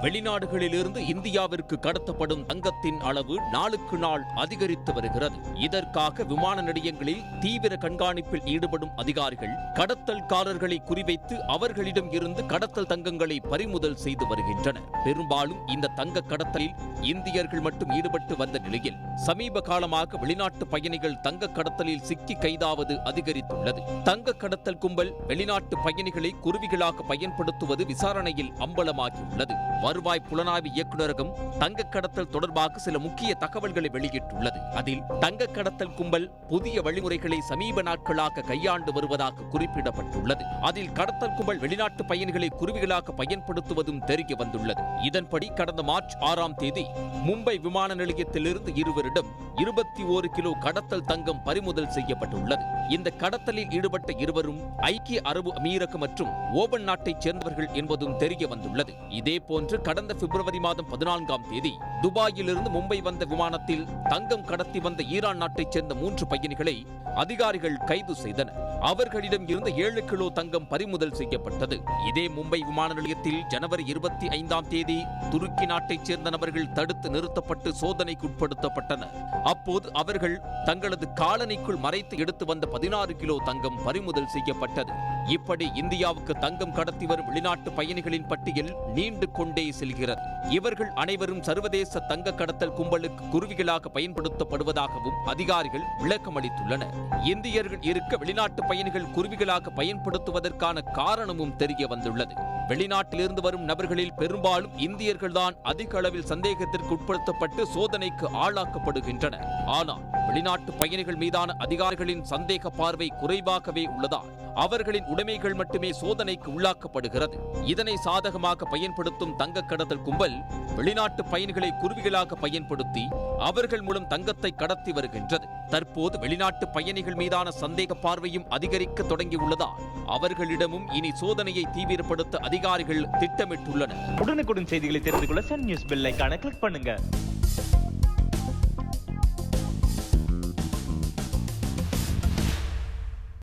வெளிநாடுகளிலிருந்து இந்தியாவிற்கு கடத்தப்படும் தங்கத்தின் அளவு நாளுக்கு நாள் அதிகரித்து வருகிறது. இதற்காக விமான நிலையங்களில் தீவிர கண்காணிப்பில் ஈடுபடும் அதிகாரிகள் கடத்தல்காரர்களை குறிவைத்து அவர்களிடம் இருந்து கடத்தல் தங்கங்களை பறிமுதல் செய்து வருகின்றனர். பெரும்பாலும் இந்த தங்க கடத்தலில் இந்தியர்கள் மட்டும் ஈடுபட்டு வந்த நிலையில் சமீப காலமாக வெளிநாட்டு பயணிகள் தங்க கடத்தலில் சிக்கி கைதாவது அதிகரித்துள்ளது. தங்க கடத்தல் கும்பல் வெளிநாட்டு பயணிகளை குருவிகளாக பயன்படுத்துவது விசாரணையில் அம்பலமாகியுள்ளது. வருவாய் புலனாய்வு இயக்குநரகம் தங்க கடத்தல் தொடர்பாக சில முக்கிய தகவல்களை வெளியிட்டுள்ளது. அதில் தங்க கடத்தல் கும்பல் புதிய வழிமுறைகளை சமீப நாட்களாக கையாண்டு வருவதாக குறிப்பிடப்பட்டுள்ளது. அதில் கடத்தல் கும்பல் வெளிநாட்டு பயணிகளை குருவிகளாக பயன்படுத்துவதும் தெரிய வந்துள்ளது. இதன்படி கடந்த மார்ச் 6ஆம் தேதி மும்பை விமான நிலையத்திலிருந்து இருவரிடம் 21 கிலோ கடத்தல் தங்கம் பறிமுதல் செய்யப்பட்டுள்ளது. இந்த கடத்தலில் ஈடுபட்ட இருவரும் ஐக்கிய அரபு அமீரகம் மற்றும் ஓமன் நாட்டைச் சேர்ந்தவர்கள் என்பதும் தெரிய வந்துள்ளது. இதேபோன்று கடந்த பிப்ரவரி மாதம் 14ஆம் தேதி துபாயிலிருந்து மும்பை வந்த விமானத்தில் தங்கம் கடத்தி வந்த ஈரான் நாட்டைச் சேர்ந்த 3 பயணிகளை அதிகாரிகள் கைது செய்தனர். அவர்களிடம் இருந்த 7 கிலோ தங்கம் பறிமுதல் செய்யப்பட்டது. இதே மும்பை விமான நிலையத்தில் ஜனவரி 25ஆம் தேதி துருக்கி நாட்டைச் சேர்ந்த நபர்கள் தடுத்து நிறுத்தப்பட்டு சோதனைக்குட்படுத்தப்பட்டனர். அப்போது அவர்கள் தங்களது காலனிக்குள் மறைத்து எடுத்து வந்த 16 கிலோ தங்கம் பறிமுதல் செய்யப்பட்டது. இப்படி இந்தியாவுக்கு தங்கம் கடத்தி வரும் வெளிநாட்டு பயணிகளின் பட்டியல் நீண்டு கொண்டே செல்கிறது. இவர்கள் அனைவரும் சர்வதேச தங்க கடத்தல் கும்பலுக்கு குருவிகளாக பயன்படுத்தப்படுவதாகவும் அதிகாரிகள் விளக்கம் அளித்துள்ளனர். இந்தியர்கள் இருக்க வெளிநாட்டு பயணிகள் குருவிகளாக பயன்படுத்துவதற்கான காரணமும் தெரிய வந்துள்ளது. வெளிநாட்டிலிருந்து வரும் நபர்களில் பெரும்பாலும் இந்தியர்கள்தான் அதிக அளவில் சந்தேகத்திற்கு உட்படுத்தப்பட்டு சோதனைக்கு ஆளாக்கப்படுகின்றனர். ஆனால் வெளிநாட்டு பயணிகள் மீதான அதிகாரிகளின் சந்தேக பார்வை குறைவாகவே உள்ளதால் அவர்களின் உடைமைகள் மட்டுமே சோதனைக்கு உள்ளாக்கப்படுகிறது. இதனை சாதகமாக பயன்படுத்தும் தங்க கடத்தல் கும்பல் வெளிநாட்டு பயணிகளை குருவிகளாக பயன்படுத்தி அவர்கள் மூலம் தங்கத்தை கடத்தி வருகின்றது. தற்போது வெளிநாட்டு பயணிகள் மீதான சந்தேக பார்வையும் அதிகரிக்க தொடங்கியுள்ளதால் அவர்களிடமும் இனி சோதனையை தீவிரப்படுத்த அதிகாரிகள் திட்டமிட்டுள்ளனர். உடனுக்குடன் செய்திகளை தெரிந்து கொள்ள சன் நியூஸ் பெல் ஐகானை கிளிக் பண்ணுங்க.